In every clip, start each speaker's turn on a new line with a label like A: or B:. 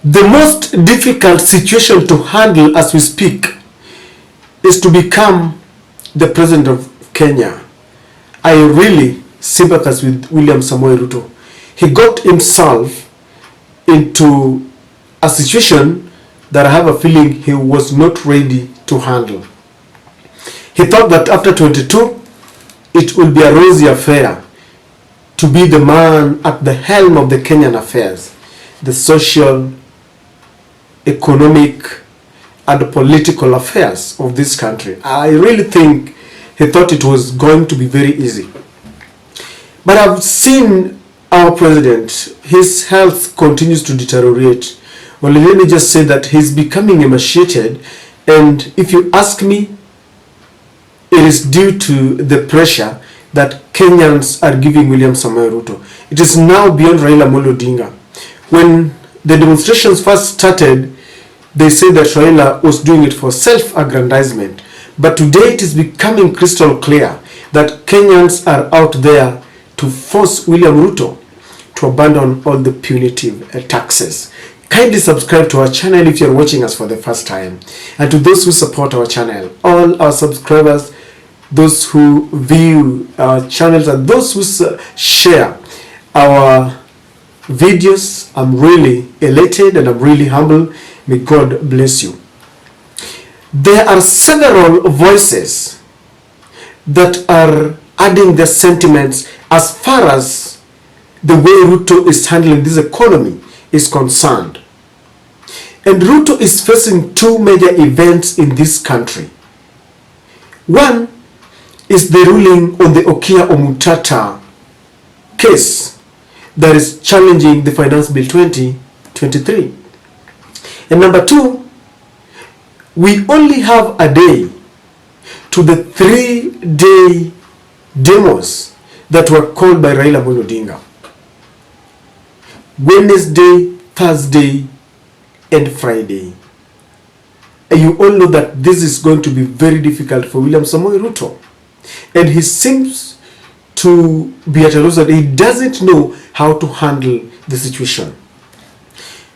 A: The most difficult situation to handle as we speak is to become the president of Kenya. I really sympathize with William Samoei Ruto. He got himself into a situation that I have a feeling he was not ready to handle. He thought that after 22, it will be a rosy affair to be the man at the helm of the Kenyan affairs, the social, economic, and political affairs of this country. I really think he thought it was going to be very easy. But I've seen our president, his health continues to deteriorate. Well, let me just say that he's becoming emaciated, and if you ask me, it is due to the pressure that Kenyans are giving William Samoei Ruto. It is now beyond Raila Amolo Odinga. When the demonstrations first started, they said that Raila was doing it for self-aggrandizement. But today it is becoming crystal clear that Kenyans are out there to force William Ruto to abandon all the punitive taxes. Kindly subscribe to our channel if you're watching us for the first time. And to those who support our channel, all our subscribers, those who view our channels, and those who share our videos, I'm really elated and I'm really humble. May God bless you. There are several voices that are adding their sentiments as far as the way Ruto is handling this economy is concerned. And Ruto is facing two major events in this country. One is the ruling on the Okia Omutata case that is challenging the Finance Bill 2023. And number two, we only have a day to the 3-day demos that were called by Raila Amolo Odinga. Wednesday, Thursday, and Friday. And you all know that this is going to be very difficult for William Samoei Ruto. And he seems to be at a loss that he doesn't know how to handle the situation.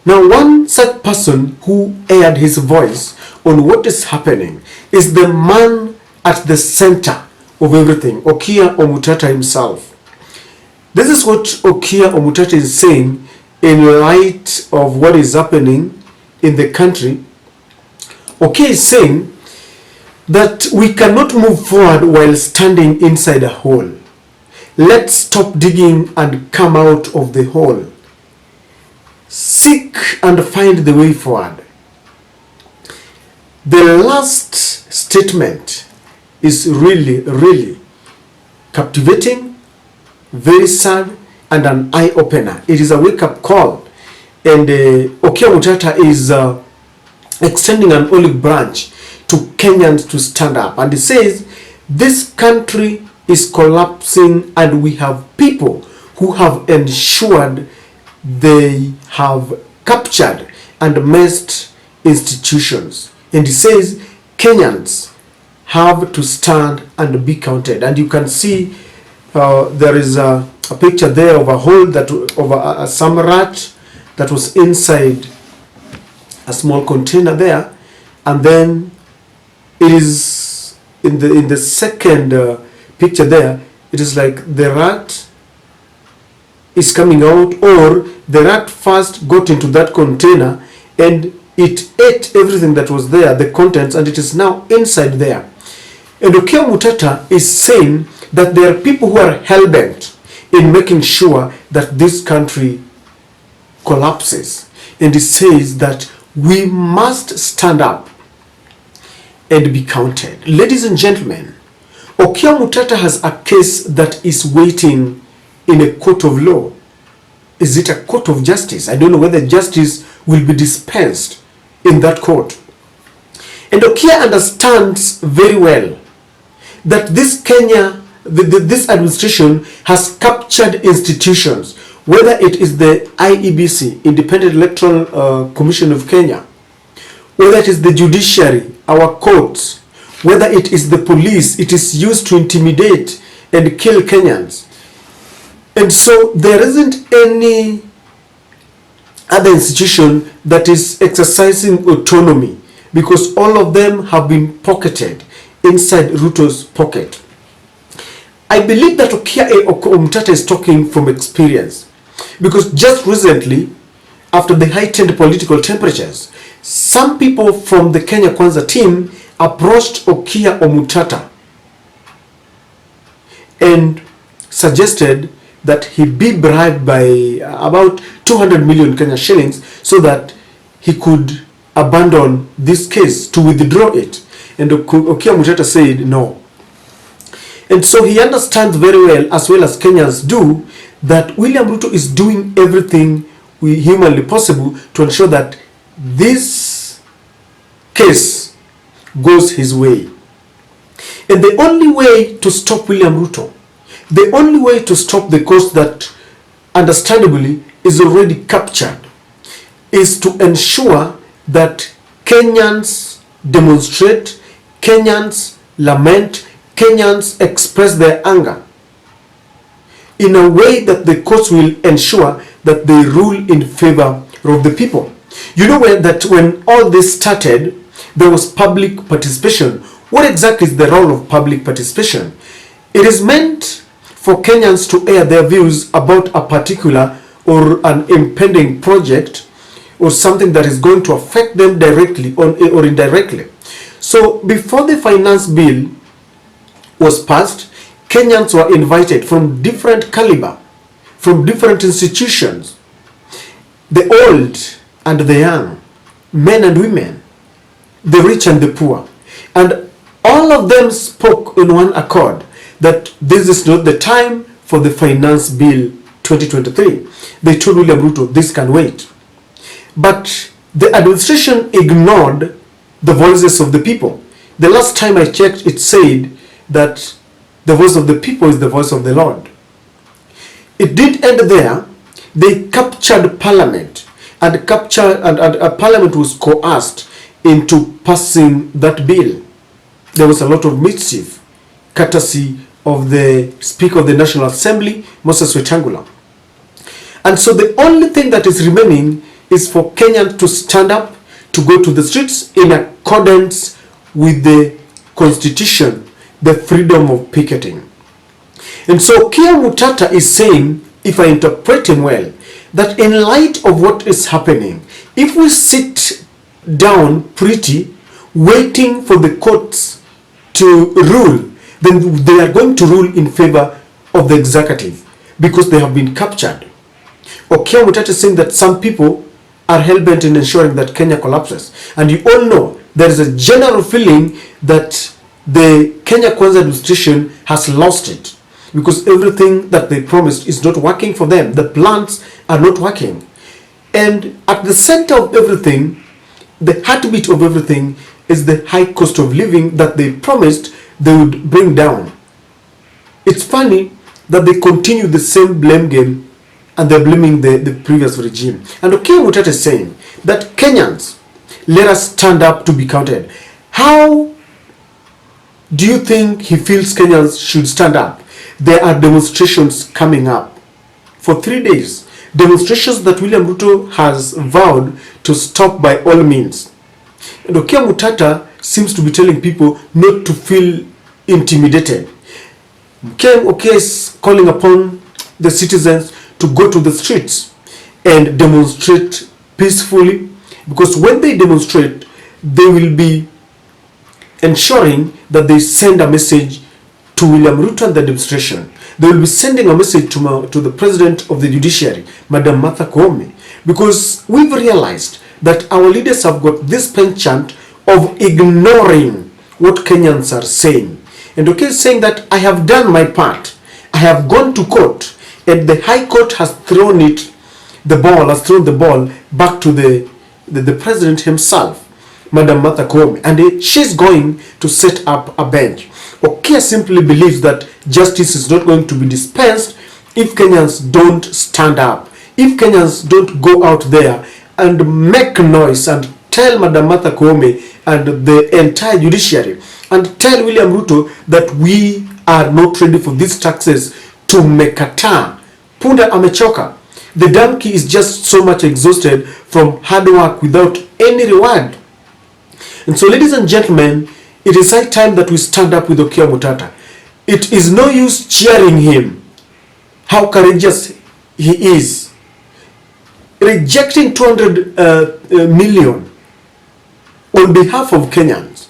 A: Now, one such person who aired his voice on what is happening is the man at the center of everything, Okia Omutata himself. This is what Okia Omutata is saying in light of what is happening in the country. Okia is saying that we cannot move forward while standing inside a hole. Let's stop digging and come out of the hole. Seek and find the way forward. The last statement is really captivating, very sad, and an eye-opener. It is a wake-up call. And Okia Omutata is extending an olive branch to Kenyans to stand up. And he says, this country is collapsing and we have people who have ensured they have captured and messed institutions. And he says Kenyans have to stand and be counted. And you can see there is a picture there of a hole, that of some rat that was inside a small container there. And then it is in the second picture there, it is like the rat is coming out, or the rat first got into that container and it ate everything that was there, the contents, and it is now inside there. And Okia Omutata is saying that there are people who are hell-bent in making sure that this country collapses. And he says that we must stand up and be counted. Ladies and gentlemen, Okia Omutata has a case that is waiting in a court of law. Is it a court of justice? I don't know whether justice will be dispensed in that court. And Okia understands very well that this this administration has captured institutions, whether it is the IEBC, Independent Electoral Commission of Kenya, whether it is the judiciary, our courts, whether it is the police. It is used to intimidate and kill Kenyans. And so there isn't any other institution that is exercising autonomy, because all of them have been pocketed inside Ruto's pocket. I believe that Omutata is talking from experience, because just recently, after the heightened political temperatures, some people from the Kenya Kwanza team approached Okia Omutata and suggested that he be bribed by about 200 million Kenya shillings so that he could abandon this case, to withdraw it. And Okia Omutata said no. And so he understands very well as Kenyans do, that William Ruto is doing everything humanly possible to ensure that this case goes his way. And the only way to stop William Ruto, the only way to stop the cause that understandably is already captured, is to ensure that Kenyans demonstrate, Kenyans lament, Kenyans express their anger in a way that the courts will ensure that they rule in favor of the people. You know when all this started, there was public participation. What exactly is the role of public participation? It is meant for Kenyans to air their views about a particular or an impending project or something that is going to affect them directly or indirectly. So before the finance bill was passed, Kenyans were invited from different caliber, from different institutions, the old and the young, men and women, the rich and the poor. And all of them spoke in one accord that this is not the time for the finance bill 2023. They told William Ruto this can wait. But the administration ignored the voices of the people. The last time I checked, it said that the voice of the people is the voice of the Lord. It did end there. They captured parliament, and a parliament was coerced into passing that bill. There was a lot of mischief, courtesy of the Speaker of the National Assembly, Moses Wetangula. And so the only thing that is remaining is for Kenyans to stand up, to go to the streets in accordance with the Constitution, the freedom of picketing. And so Okia Omutata is saying, if I interpret him well, that in light of what is happening, if we sit down pretty, waiting for the courts to rule, then they are going to rule in favor of the executive because they have been captured. Okia Omutata is saying that some people are hell-bent in ensuring that Kenya collapses. And you all know there is a general feeling that the Kenya Kwanza administration has lost it because everything that they promised is not working for them. The plans are not working. And at the center of everything, the heartbeat of everything, is the high cost of living that they promised they would bring down. It's funny that they continue the same blame game and they're blaming the previous regime. And Okia Omutata is saying that Kenyans, let us stand up to be counted. How do you think he feels Kenyans should stand up? There are demonstrations coming up for 3 days. Demonstrations that William Ruto has vowed to stop by all means. And Okia Omutata seems to be telling people not to feel intimidated. Okia is calling upon the citizens to go to the streets and demonstrate peacefully, because when they demonstrate, they will be ensuring that they send a message to William Ruto and the administration. They will be sending a message to the President of the Judiciary, Madam Martha Koome, because we've realized that our leaders have got this penchant of ignoring what Kenyans are saying. And Okia is saying that I have done my part. I have gone to court, and the High Court has thrown the ball back to the President himself, Madam Martha Koome, and she's going to set up a bench. Okia simply believes that justice is not going to be dispensed if Kenyans don't stand up, if Kenyans don't go out there and make noise and tell Madam Martha Koome and the entire judiciary and tell William Ruto that we are not ready for these taxes to mekata. Punda amechoka. The donkey is just so much exhausted from hard work without any reward. And so, ladies and gentlemen, it is high time that we stand up with Okia Omutata. It is no use cheering him, how courageous he is. Rejecting 200 million on behalf of Kenyans.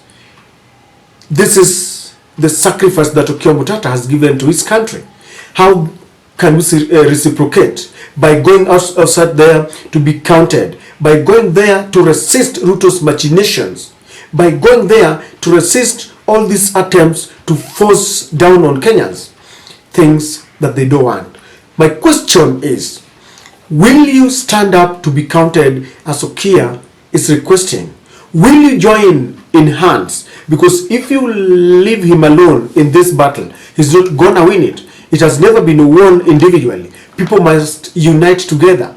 A: This is the sacrifice that Okia Omutata has given to his country. How can we reciprocate? By going outside there to be counted, by going there to resist Ruto's machinations, by going there to resist all these attempts to force down on Kenyans things that they don't want. My question is, will you stand up to be counted as Okia is requesting? Will you join in hands? Because if you leave him alone in this battle, he's not gonna win it. It has never been won individually. People must unite together.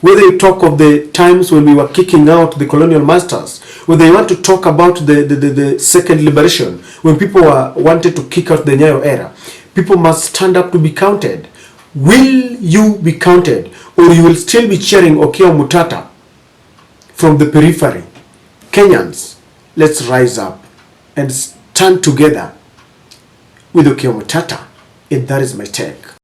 A: Whether you talk of the times when we were kicking out the colonial masters, whether you want to talk about the second liberation, when people wanted to kick out the Nyayo era, people must stand up to be counted. Will you be counted, or you will still be cheering Okia Omutata from the periphery? Kenyans, let's rise up and stand together with Okia Omutata. And that is my take.